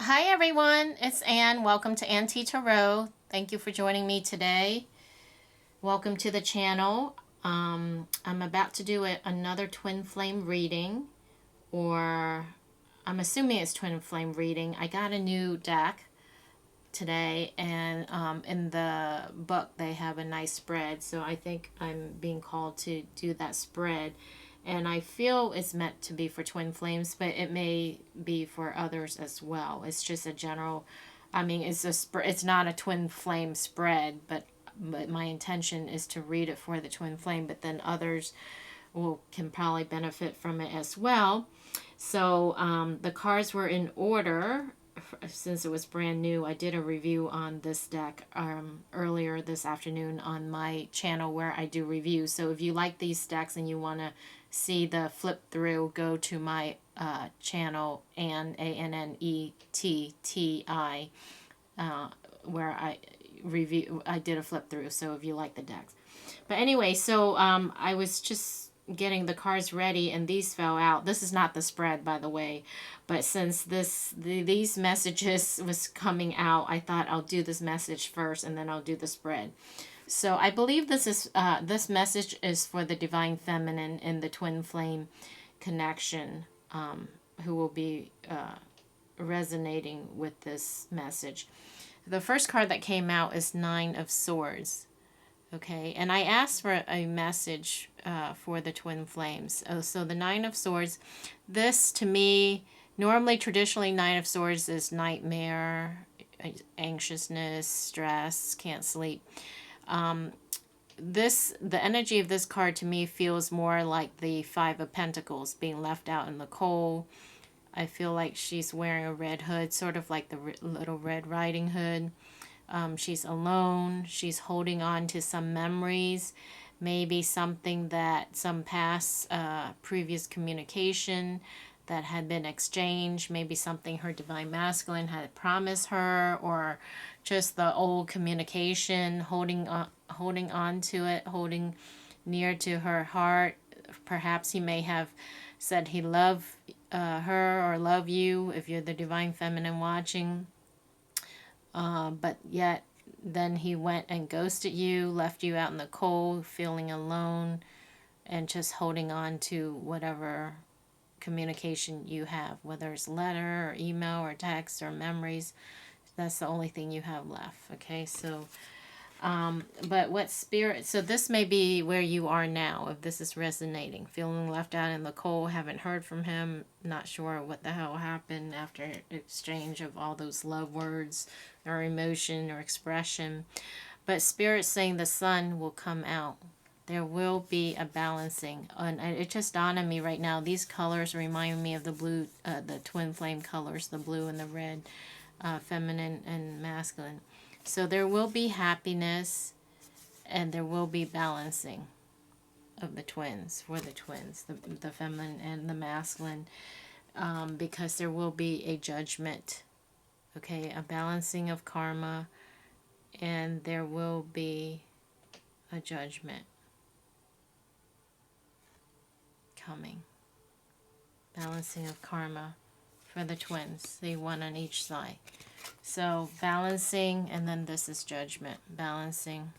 Hi everyone, it's Anne. Welcome to Auntie Tarot. Thank you for joining me today. Welcome to the channel. I'm about to do another twin flame reading, or I'm assuming it's twin flame reading. I got a new deck today, and in the book they have a nice spread, so I think I'm being called to do that spread. And I feel it's meant to be for twin flames, but it may be for others as well. It's just a general, I mean, it's not a twin flame spread, but my intention is to read it for the twin flame, but then others can probably benefit from it as well. So the cards were in order. Since it was brand new, I did a review on this deck earlier this afternoon on my channel where I do reviews. So if you like these decks and you want to see the flip through, go to my channel, ANNETTI, where I did a flip through. So if you like the decks. But anyway, so I was just getting the cards ready and these fell out. This is not the spread, by the way, but since these messages was coming out, I thought I'll do this message first and then I'll do the spread. So I believe this message is for the divine feminine in the twin flame connection, who will be resonating with this message. The first card that came out is Nine of Swords. Okay, and I asked for a message for the twin flames. Oh, so the Nine of Swords, this to me, normally traditionally Nine of Swords is nightmare, anxiousness, stress, can't sleep. The energy of this card to me feels more like the Five of Pentacles, being left out in the cold. I feel like she's wearing a red hood, sort of like the Little Red Riding Hood. She's alone. She's holding on to some memories, maybe something that some past previous communication that had been exchanged, maybe something her divine masculine had promised her, or just the old communication, holding on to it, holding near to her heart. Perhaps he may have said he loved her or love you if you're the divine feminine watching. But yet then he went and ghosted you, left you out in the cold, feeling alone, and just holding on to whatever communication you have, whether it's letter or email or text or memories. That's the only thing you have left. Okay, so but what spirit, so this may be where you are now, if this is resonating, feeling left out in the cold, haven't heard from him, not sure what the hell happened after exchange of all those love words or emotion or expression. But spirit saying the sun will come out. There will be a balancing. And it just dawned on me right now, these colors remind me of the blue, the twin flame colors, the blue and the red, feminine and masculine. So there will be happiness and there will be balancing of the twins, for the twins, the feminine and the masculine, because there will be a judgment, okay, a balancing of karma, and there will be a judgment coming. Balancing of karma for the twins, the one on each side. So balancing, and then this is judgment. Balancing.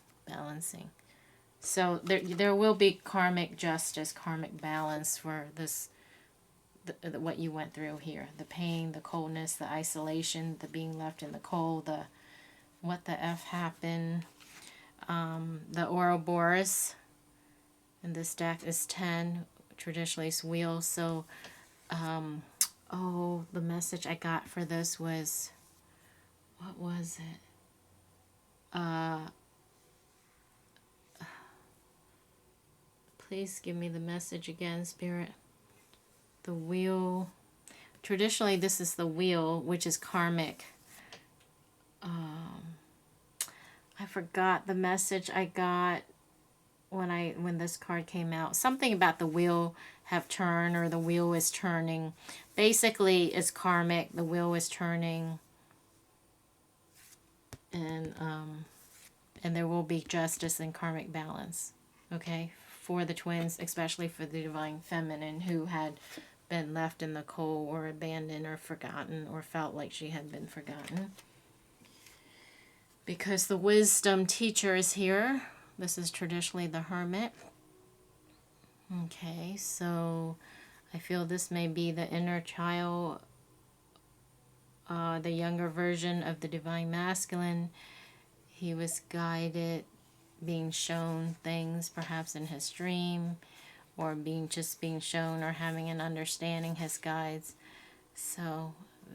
So there will be karmic justice, karmic balance for this, what you went through here. The pain, the coldness, the isolation, the being left in the cold, the what the F happened. The Ouroboros in this deck is 10. Traditionally it's wheel. So, the message I got for this was, what was it? Please give me the message again, Spirit. The wheel. Traditionally, this is the wheel, which is karmic. I forgot the message I got when this card came out. Something about the wheel have turned, or the wheel is turning. Basically, it's karmic. The wheel is turning. And there will be justice and karmic balance, okay, for the twins, especially for the divine feminine who had been left in the cold or abandoned or forgotten or felt like she had been forgotten. Because the wisdom teacher is here. This is traditionally the hermit. Okay, so I feel this may be the inner child, the younger version of the divine masculine. He was guided, being shown things perhaps in his dream, or just being shown or having an understanding, his guides. So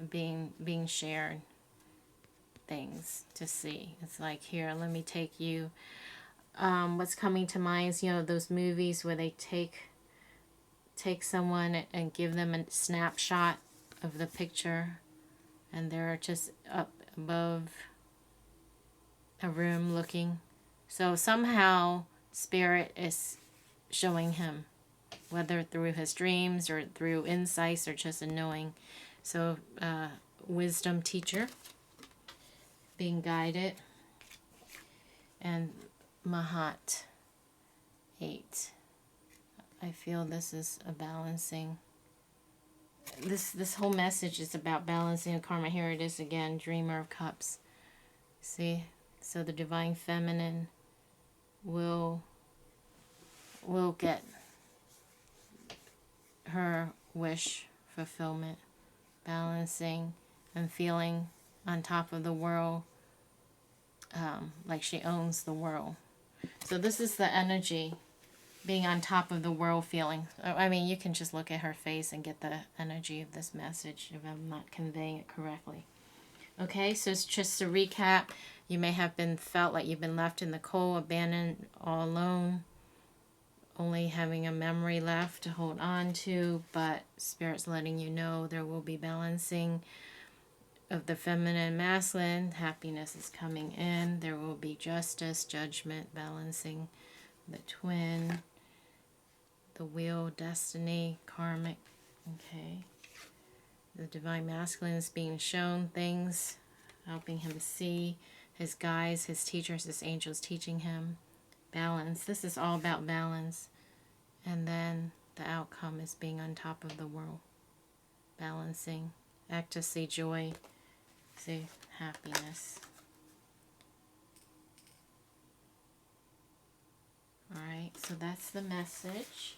being shared things to see. It's like, here, let me take you. What's coming to mind is, those movies where they take someone and give them a snapshot of the picture, and they're just up above a room looking. So somehow Spirit is showing him, whether through his dreams or through insights or just a knowing. So wisdom teacher, being guided. And Mahat 8. I feel this is a balancing. This whole message is about balancing a karma. Here it is again, Dreamer of Cups. See? So the divine feminine will get her wish fulfillment, balancing and feeling on top of the world, like she owns the world. So this is the energy, being on top of the world feeling. I mean, you can just look at her face and get the energy of this message if I'm not conveying it correctly. Okay, so it's just to recap. You may have felt like you've been left in the cold, abandoned, all alone, only having a memory left to hold on to, but Spirit's letting you know there will be balancing of the feminine and masculine. Happiness is coming in. There will be justice, judgment, balancing the twin, the wheel, destiny, karmic. Okay. The divine masculine is being shown things, helping him see his guides, his teachers, his angels teaching him. Balance. This is all about balance. And then the outcome is being on top of the world. Balancing. Ecstasy, joy. See, happiness. Alright, so that's the message.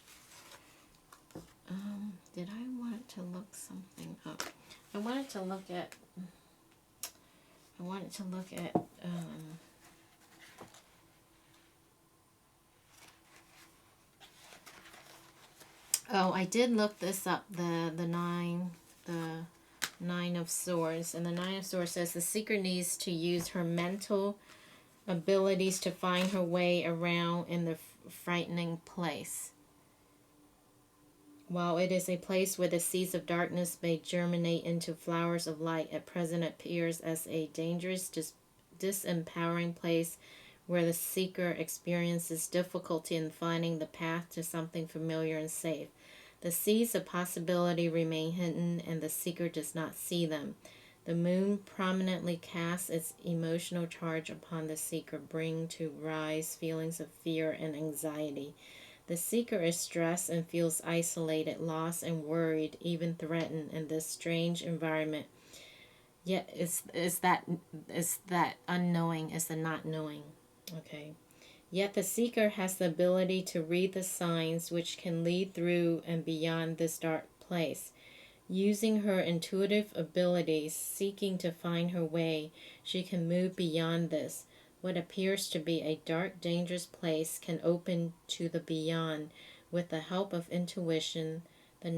Did I want to look something up? I wanted to look at I did look this up, the Nine of Swords. And the Nine of Swords says the seeker needs to use her mental abilities to find her way around in the frightening place. While it is a place where the seeds of darkness may germinate into flowers of light, at present appears as a dangerous, disempowering place where the seeker experiences difficulty in finding the path to something familiar and safe. The seeds of possibility remain hidden, and the seeker does not see them. The moon prominently casts its emotional charge upon the seeker, bringing to rise feelings of fear and anxiety. The seeker is stressed and feels isolated, lost, and worried, even threatened in this strange environment. Yet it's that unknowing, is the not knowing. Okay. Yet the seeker has the ability to read the signs which can lead through and beyond this dark place. Using her intuitive abilities, seeking to find her way, she can move beyond this. What appears to be a dark, dangerous place can open to the beyond. With the help of intuition, the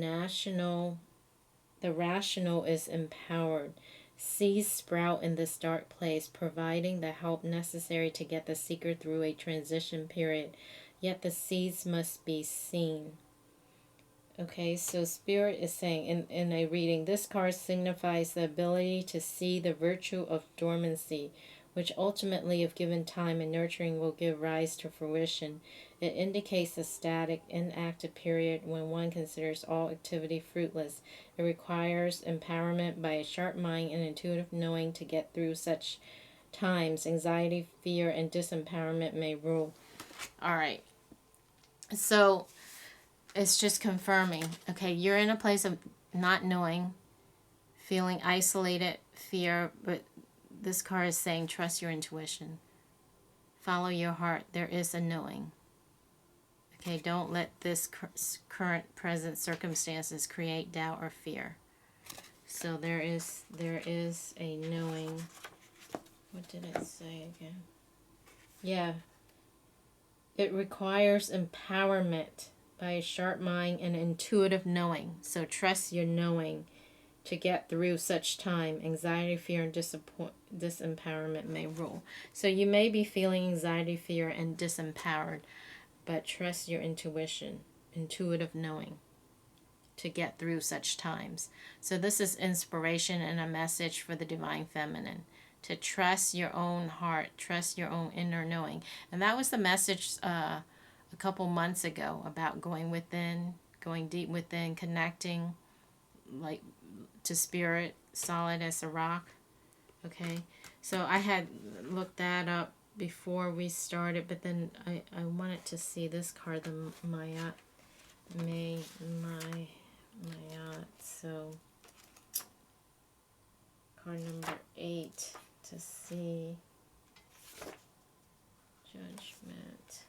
rational is empowered. Seeds sprout in this dark place, providing the help necessary to get the seeker through a transition period. Yet the seeds must be seen. Okay, so Spirit is saying in a reading, this card signifies the ability to see the virtue of dormancy, which ultimately, if given time and nurturing, will give rise to fruition. It indicates a static, inactive period when one considers all activity fruitless. It requires empowerment by a sharp mind and intuitive knowing to get through such times. Anxiety, fear, and disempowerment may rule. All right. So it's just confirming. Okay, you're in a place of not knowing, feeling isolated, fear, but this card is saying trust your intuition. Follow your heart. There is a knowing. Okay, don't let this current present circumstances create doubt or fear. So there is a knowing. What did it say again? Yeah. It requires empowerment by a sharp mind and intuitive knowing. So trust your knowing to get through such time. Anxiety, fear, and disempowerment may rule. So you may be feeling anxiety, fear, and disempowered, but trust your intuition, intuitive knowing to get through such times. So this is inspiration and a message for the Divine Feminine. To trust your own heart, trust your own inner knowing. And that was the message a couple months ago about going within, going deep within, connecting like to spirit, solid as a rock. Okay, so I had looked that up before we started, but then I wanted to see this card, the Mayat. So card number 8 to see Judgment.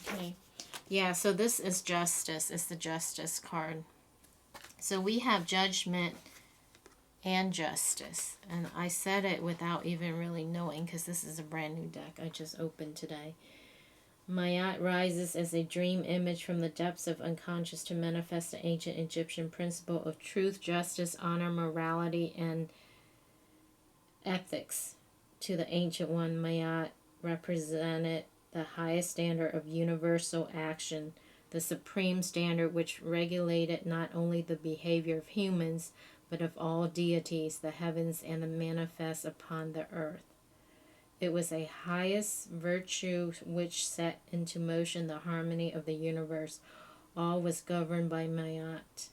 Okay. Yeah, so this is Justice. It's the Justice card. So we have Judgment and Justice. And I said it without even really knowing because this is a brand new deck I just opened today. Mayat rises as a dream image from the depths of unconscious to manifest the ancient Egyptian principle of truth, justice, honor, morality, and ethics. To the Ancient One, Mayat represented the highest standard of universal action, the supreme standard which regulated not only the behavior of humans, but of all deities, the heavens, and the manifest upon the earth. It was a highest virtue which set into motion the harmony of the universe. All was governed by Mayat.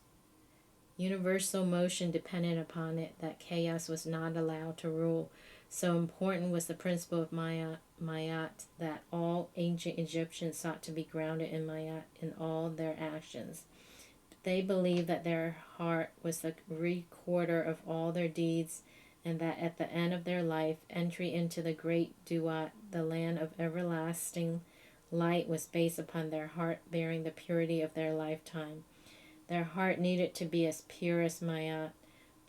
Universal motion depended upon it, that chaos was not allowed to rule. So important was the principle of Mayat that all ancient Egyptians sought to be grounded in Mayat in all their actions. They believed that their heart was the recorder of all their deeds, and that at the end of their life, entry into the great Duat, the land of everlasting light, was based upon their heart bearing the purity of their lifetime. Their heart needed to be as pure as Mayat.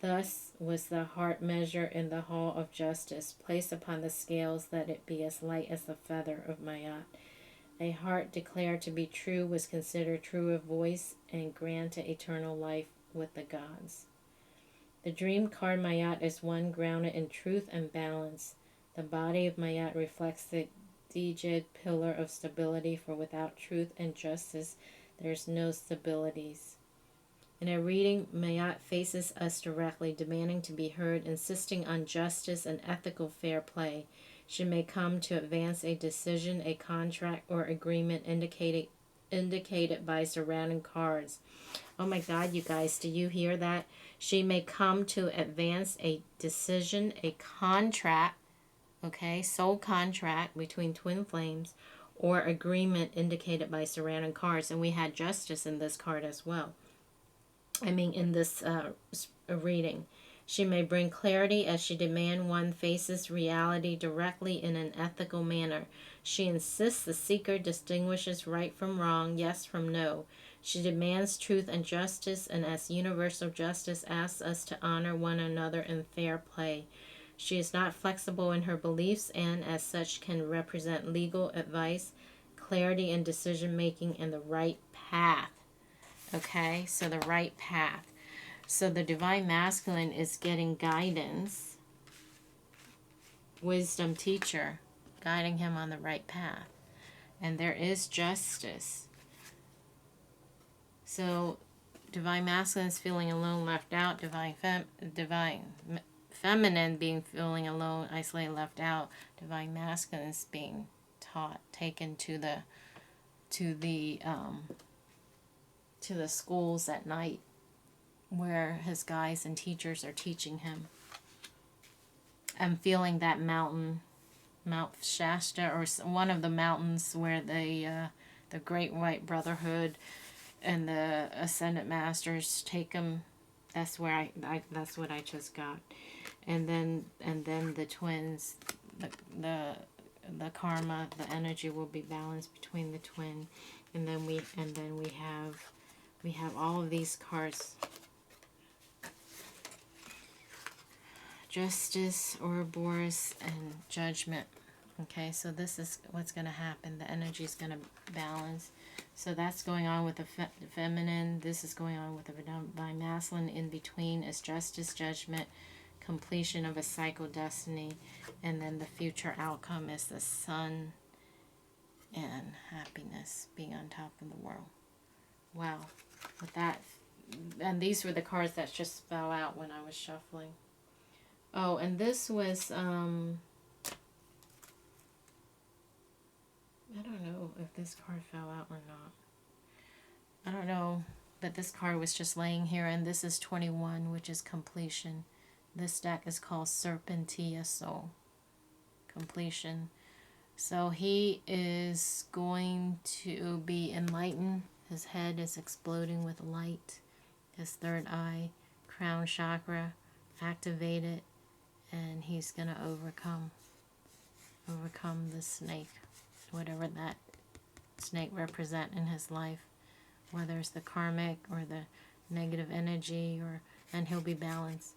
Thus was the heart measure in the hall of justice, placed upon the scales, that it be as light as the feather of Mayat. A heart declared to be true was considered true of voice and granted eternal life with the gods. The dream card Mayat is one grounded in truth and balance. The body of Mayat reflects the Djed pillar of stability, for without truth and justice there is no stabilities. In a reading, Mayat faces us directly, demanding to be heard, insisting on justice and ethical fair play. She may come to advance a decision, a contract, or agreement indicated by surrounding cards. Oh my God, you guys, do you hear that? She may come to advance a decision, a contract, okay, soul contract between twin flames, or agreement indicated by surrounding cards. And we had justice in this card as well. In this reading. She may bring clarity as she demands one faces reality directly in an ethical manner. She insists the seeker distinguishes right from wrong, yes from no. She demands truth and justice, and as universal justice asks us to honor one another in fair play. She is not flexible in her beliefs, and as such can represent legal advice, clarity in decision making, and the right path. Okay, so the right path. So the Divine Masculine is getting guidance, wisdom teacher, guiding him on the right path. And there is justice. So Divine Masculine is feeling alone, left out. Divine Feminine being feeling alone, isolated, left out. Divine Masculine is being taught, taken to the schools at night. where his guides and teachers are teaching him. I'm feeling that mountain, Mount Shasta, or one of the mountains where the Great White Brotherhood and the Ascended Masters take him. That's where that's what I just got. And then the twins, the karma, the energy will be balanced between the twin, and then we have all of these cards. Justice, Ouroboros, and Judgment. Okay, so this is what's going to happen. The energy is going to balance. So that's going on with the feminine. This is going on with the divine masculine. In between is Justice, Judgment, completion of a cycle, destiny, and then the future outcome is the sun and happiness, being on top of the world. Wow. With that, and these were the cards that just fell out when I was shuffling. Oh, and this was, I don't know if this card fell out or not. I don't know, but this card was just laying here, and this is 21, which is completion. This deck is called Serpentia Soul. Completion. So he is going to be enlightened. His head is exploding with light. His third eye, crown chakra, activated. And he's going to overcome the snake, whatever that snake represent in his life, whether it's the karmic or the negative energy, and he'll be balanced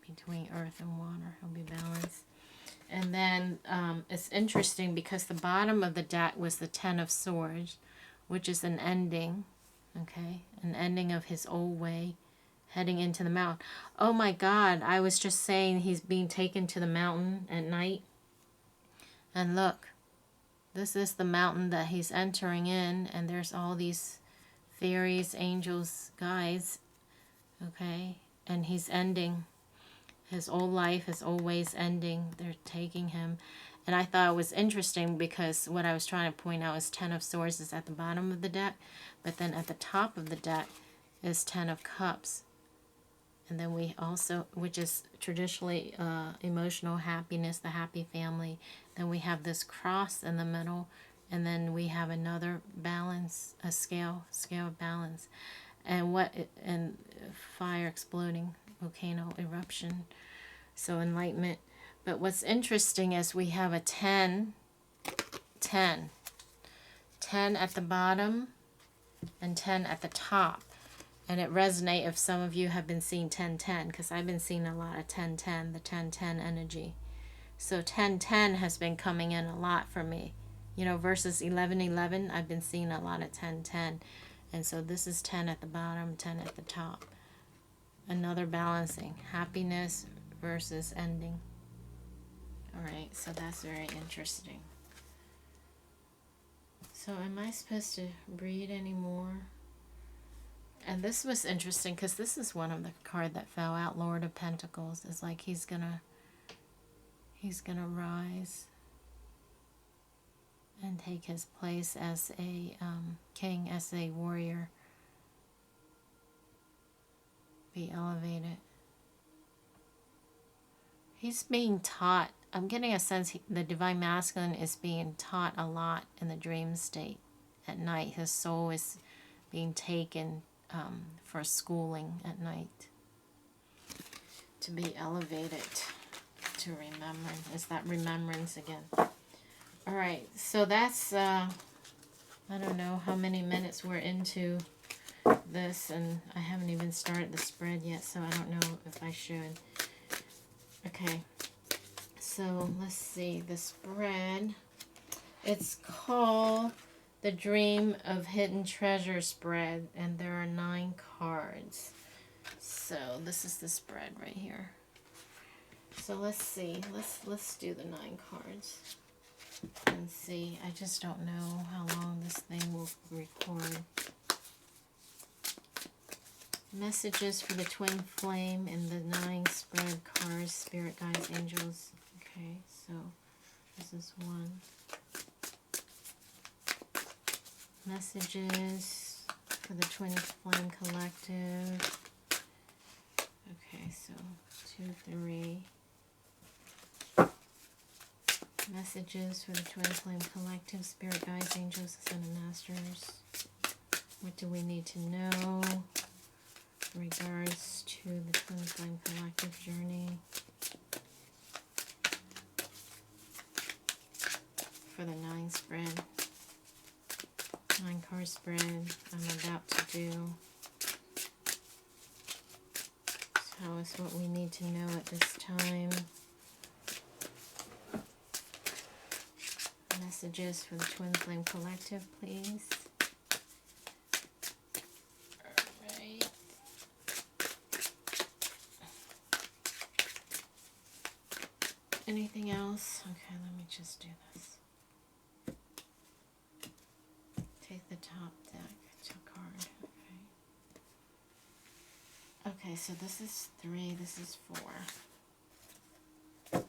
between earth and water. He'll be balanced. And then it's interesting because the bottom of the deck was the Ten of Swords, which is an ending, okay, an ending of his old way, heading into the mountain. Oh my God, I was just saying he's being taken to the mountain at night. And look, this is the mountain that he's entering in, and there's all these fairies, angels, guides, okay? And he's ending his old life, his old ways ending. They're taking him. And I thought it was interesting because what I was trying to point out is Ten of Swords is at the bottom of the deck, but then at the top of the deck is Ten of Cups. And then we also, which is traditionally emotional happiness, the happy family. Then we have this cross in the middle. And then we have another balance, a scale of balance. And fire exploding, volcano eruption. So enlightenment. But what's interesting is we have a 10 at the bottom and 10 at the top. And it resonates if some of you have been seeing 10-10, because I've been seeing a lot of 10-10, the 10-10 energy. So 10-10 has been coming in a lot for me. You know, versus 11-11, I've been seeing a lot of 10-10. And so this is 10 at the bottom, 10 at the top. Another balancing, happiness versus ending. All right, so that's very interesting. So am I supposed to read anymore? And this was interesting because this is one of the card that fell out, Lord of Pentacles. It's like he's gonna rise and take his place as a king, as a warrior. Be elevated. He's being taught. I'm getting a sense the Divine Masculine is being taught a lot in the dream state at night. His soul is being taken for schooling at night, to be elevated, to remember. Is that remembrance again? All right, so that's I don't know how many minutes we're into this, and I haven't even started the spread yet, so I don't know if I should. Okay, so let's see the spread. It's called The Dream of Hidden Treasure spread, and there are 9 cards. So this is the spread right here. So let's see. Let's do the 9 cards and see. I just don't know how long this thing will record. Messages for the twin flame and the 9 spread cards, spirit guides, angels. Okay, so this is 1. Messages for the Twin Flame Collective. Okay, so 2, 3. Messages for the Twin Flame Collective, Spirit Guides, Angels, Ascended Masters. What do we need to know in regards to the Twin Flame Collective journey? For the 9 spread, 9 card spread I'm about to do. Tell us what we need to know at this time. Messages for the Twin Flame Collective, please. Alright. Anything else? Okay, let me just do this. Take the top deck card. Okay, so this is 3, this is 4.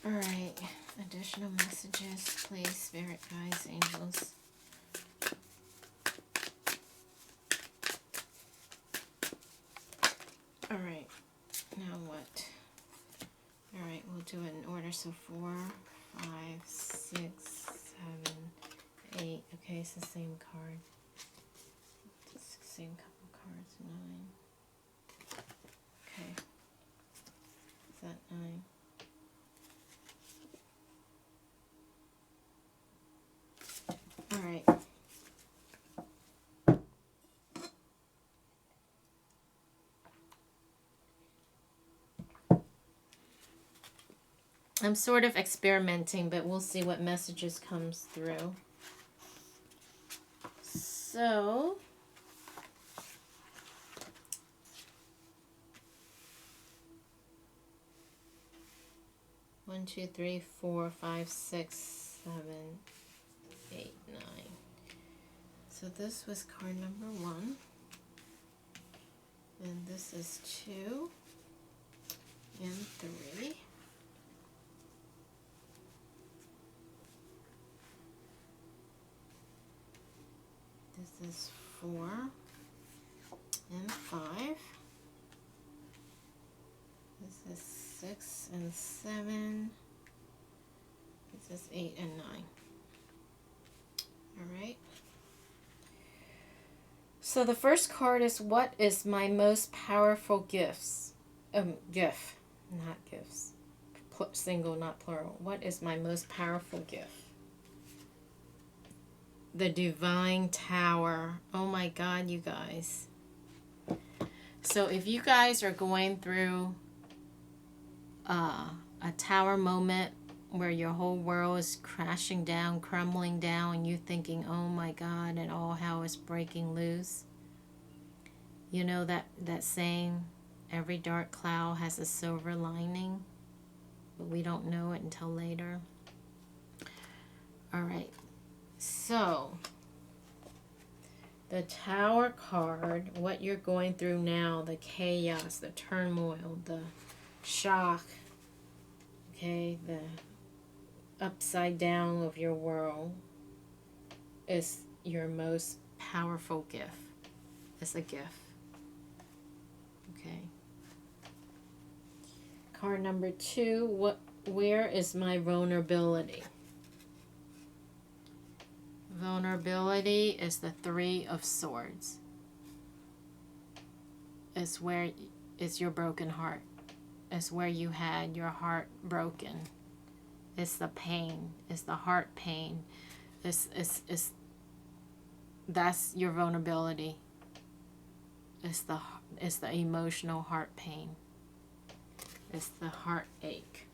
Alright, additional messages, please, Spirit Guides, Angels. Alright, now what? Alright, we'll do it in order, so 4, 5, 6, 7, 8. Okay, it's the same card. It's the same couple cards, 9. Okay. Is that 9? Alright. I'm sort of experimenting, but we'll see what messages comes through. So, one, 2, 3, 4, 5, 6, 7, 8, 9. So this was card number 1. And this is 2 and 3. This is 4 and 5. This is 6 and 7. This is 8 and 9. Alright. So the first card is, what is my most powerful gifts? Gift, not gifts. Single, not plural. What is my most powerful gift? The Divine Tower. Oh my God, you guys. So if you guys are going through a tower moment where your whole world is crashing down, crumbling down, and you thinking, oh my God, and all hell is breaking loose. You know that saying, every dark cloud has a silver lining, but we don't know it until later. All right. So, the Tower card, what you're going through now, the chaos, the turmoil, the shock, okay, the upside down of your world is your most powerful gift. It's a gift. Okay. Card number 2, where is my vulnerability? Vulnerability is the 3 of Swords. It's where it's your broken heart. It's where you had your heart broken. It's the pain. It's the heart pain. That's your vulnerability. It's the emotional heart pain. It's the heartache.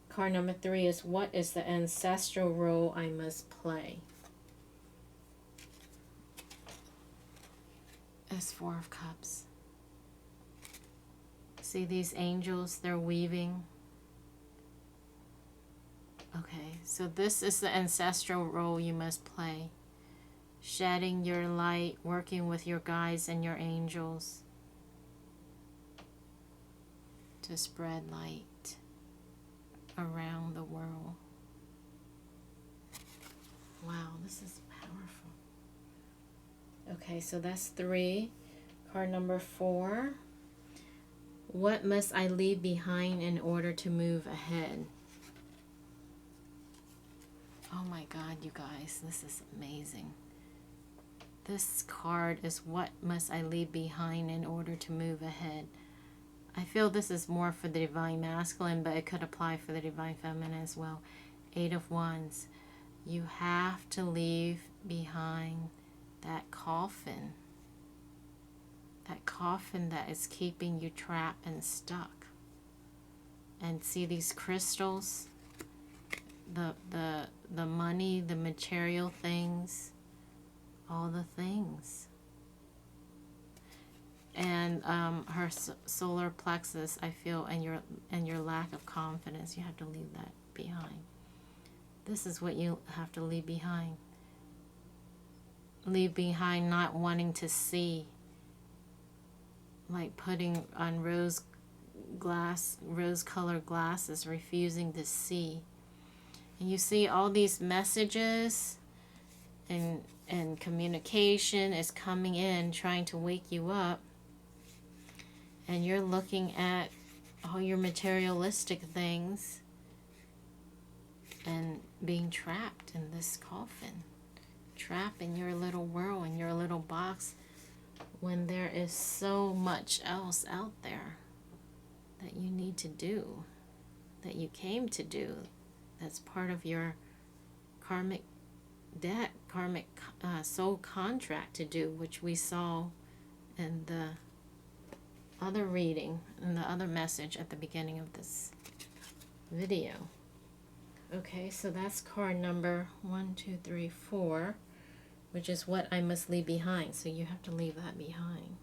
Card number 3 is, what is the ancestral role I must play? It's 4 of Cups. See these angels, they're weaving. Okay, so this is the ancestral role you must play. Shedding your light, working with your guides and your angels to spread light around the world. Wow, this is powerful. Okay, so that's 3. Card number 4. What must I leave behind in order to move ahead? Oh my God, you guys, this is amazing. This card is what must I leave behind in order to move ahead. I feel this is more for the Divine Masculine, but it could apply for the Divine Feminine as well. 8 of Wands. You have to leave behind that coffin. That coffin that is keeping you trapped and stuck. And see these crystals? The money, the material things, all the things. And her solar plexus, I feel, and your lack of confidence, you have to leave that behind. This is what you have to leave behind. Leave behind not wanting to see, like putting on rose-colored glasses, refusing to see. And you see all these messages and communication is coming in, trying to wake you up. And you're looking at all your materialistic things and being trapped in this coffin. Trapped in your little world, in your little box, when there is so much else out there that you need to do, that you came to do. That's part of your karmic debt, karmic soul contract to do, which we saw in the other reading, in the other message at the beginning of this video. Okay, so that's card number 1, 2, 3, 4, which is what I must leave behind. So you have to leave that behind.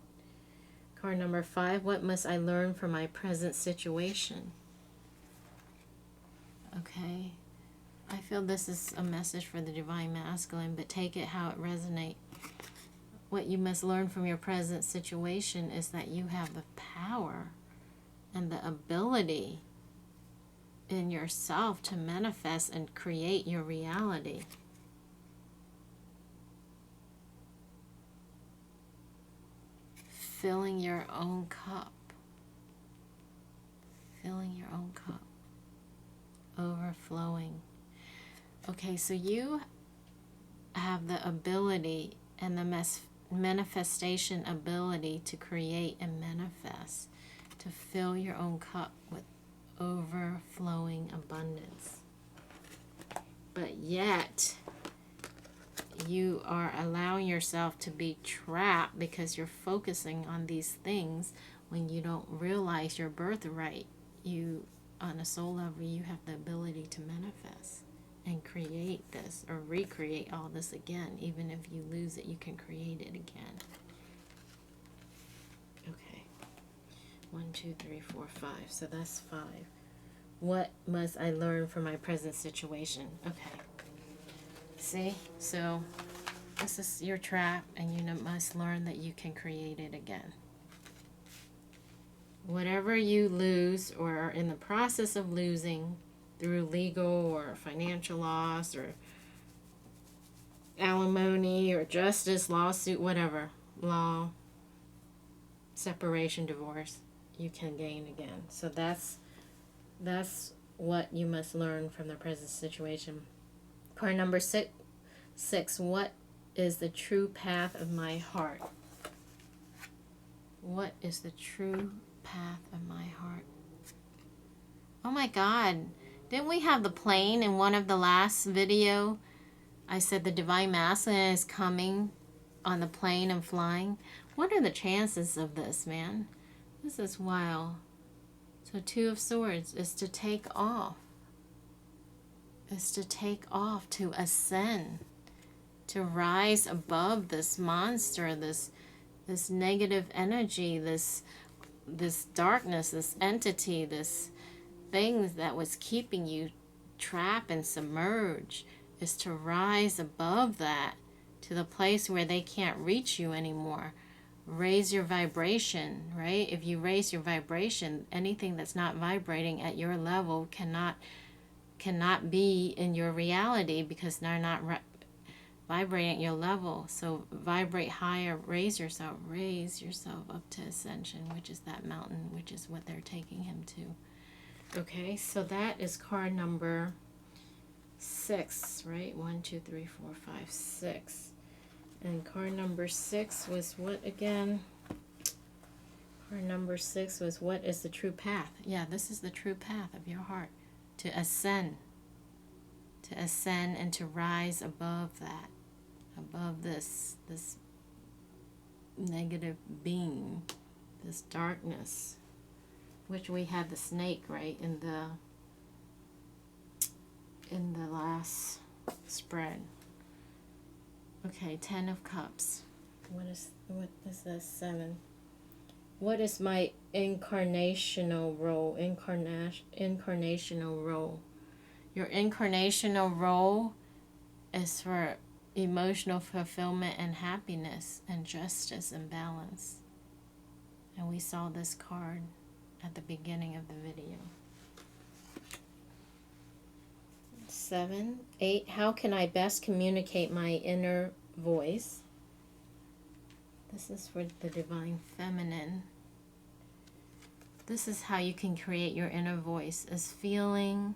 Card number 5, what must I learn from my present situation? Okay, I feel this is a message for the Divine Masculine, but take it how it resonates. What you must learn from your present situation is that you have the power and the ability in yourself to manifest and create your reality. Filling your own cup. Filling your own cup. Overflowing. Okay, so you have the ability and the manifestation ability to create and manifest, to fill your own cup with overflowing abundance. But yet, you are allowing yourself to be trapped because you're focusing on these things when you don't realize your birthright. You, on a soul level, you have the ability to manifest and create this or recreate all this again. Even if you lose it, you can create it again. Okay. 1, 2, 3, 4, 5. So that's 5. What must I learn from my present situation? Okay. See? So this is your trap, and you must learn that you can create it again. Whatever you lose or are in the process of losing through legal or financial loss or alimony or justice, lawsuit, whatever, law, separation, divorce, you can gain again. So that's what you must learn from the present situation. Card number 6. What is the true path of my heart? What is the true path of my heart? Oh my God. Didn't we have the plane in one of the last video? I said the Divine Masculine is coming on the plane and flying. What are the chances of this, man? This is wild. So 2 of Swords is to take off. Is to take off, to ascend, to rise above this monster, this negative energy, this darkness, this entity, this thing that was keeping you trapped and submerged, is to rise above that to the place where they can't reach you anymore. Raise your vibration, right? If you raise your vibration, anything that's not vibrating at your level cannot be in your reality, because they're not vibrate at your level. So vibrate higher, raise yourself up to ascension, which is that mountain, which is what they're taking him to. Okay, so that is card number 6, right? 1, 2, 3, 4, 5, 6. And card number 6 was what again? Card number 6 was, what is the true path? Yeah, this is the true path of your heart. To ascend. To ascend and to rise above that. Above this negative being. This darkness. Which we had the snake, right? In the last spread. Okay, 10 of Cups. What is this? 7. What is my incarnational role? Incarnational role. Your incarnational role is for emotional fulfillment and happiness and justice and balance. And we saw this card at the beginning of the video. 7. 8. How can I best communicate my inner voice? This is for the Divine Feminine. This is how you can create your inner voice, is feeling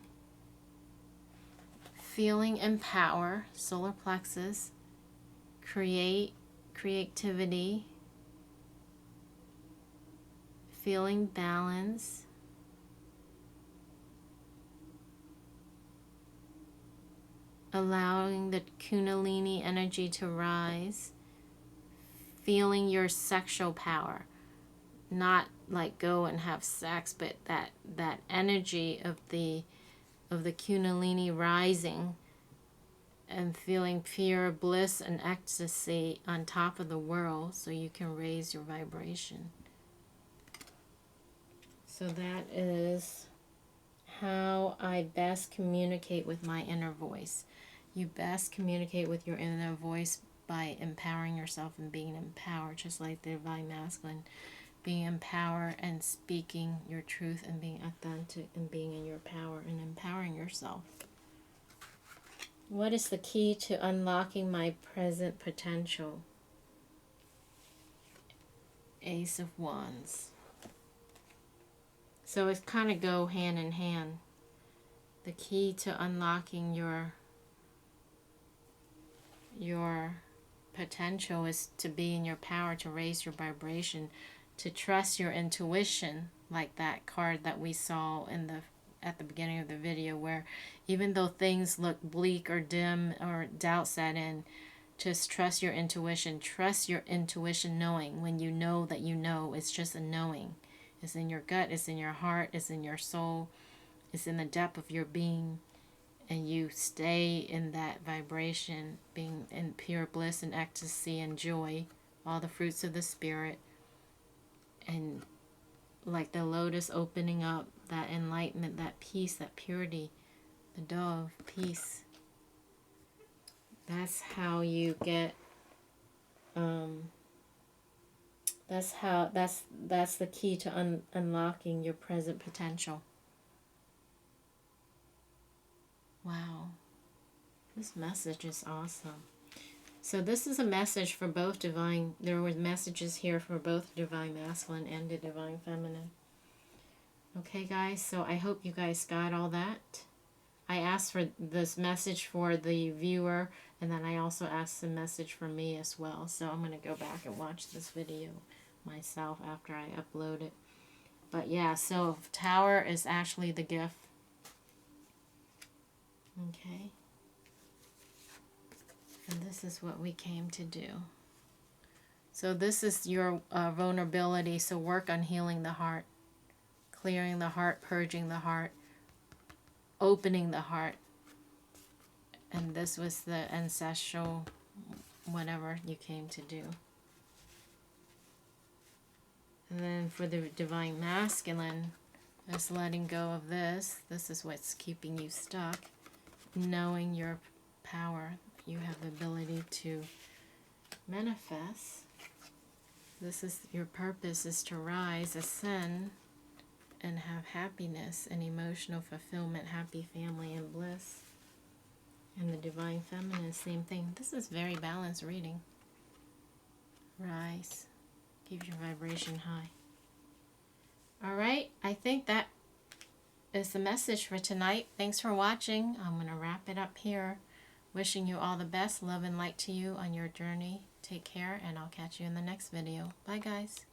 in power, solar plexus, creativity, feeling balance, allowing the Kundalini energy to rise, feeling your sexual power, not like go and have sex, but that energy of the Kundalini rising and feeling pure bliss and ecstasy on top of the world, so you can raise your vibration. So that is how I best communicate with my inner voice. You best communicate with your inner voice by empowering yourself and being empowered, just like the Divine Masculine. Being empowered and speaking your truth and being authentic and being in your power and empowering yourself. What is the key to unlocking my present potential? Ace of Wands. So it's kind of go hand in hand. The key to unlocking your potential is to be in your power, to raise your vibration, to trust your intuition, like that card that we saw at the beginning of the video, where even though things look bleak or dim or doubt set in, just trust your intuition. Trust your intuition, knowing when you know that you know. It's just a knowing. It's in your gut, it's in your heart, it's in your soul, it's in the depth of your being. And you stay in that vibration, being in pure bliss and ecstasy and joy, all the fruits of the Spirit. And like the lotus opening up, that enlightenment, that peace, that purity, the dove, peace. That's how you get, that's the key to unlocking your present potential. Wow. This message is awesome. So this is a message for both divine, there were messages here for both Divine Masculine and the Divine Feminine. Okay, guys, so I hope you guys got all that. I asked for this message for the viewer, and then I also asked a message for me as well. So I'm going to go back and watch this video myself after I upload it. But yeah, so Tower is actually the gift. Okay. And this is what we came to do. So this is your vulnerability. So work on healing the heart. Clearing the heart, purging the heart, opening the heart. And this was the ancestral, whatever you came to do. And then for the Divine Masculine, is letting go of this. This is what's keeping you stuck. Knowing your power. You have the ability to manifest. This is your purpose, is to rise, ascend, and have happiness and emotional fulfillment, happy family and bliss. And the Divine Feminine, same thing. This is very balanced reading. Rise. Keeps your vibration high. All right, I think that is the message for tonight. Thanks for watching. I'm going to wrap it up here. Wishing you all the best. Love and light to you on your journey. Take care, and I'll catch you in the next video. Bye, guys.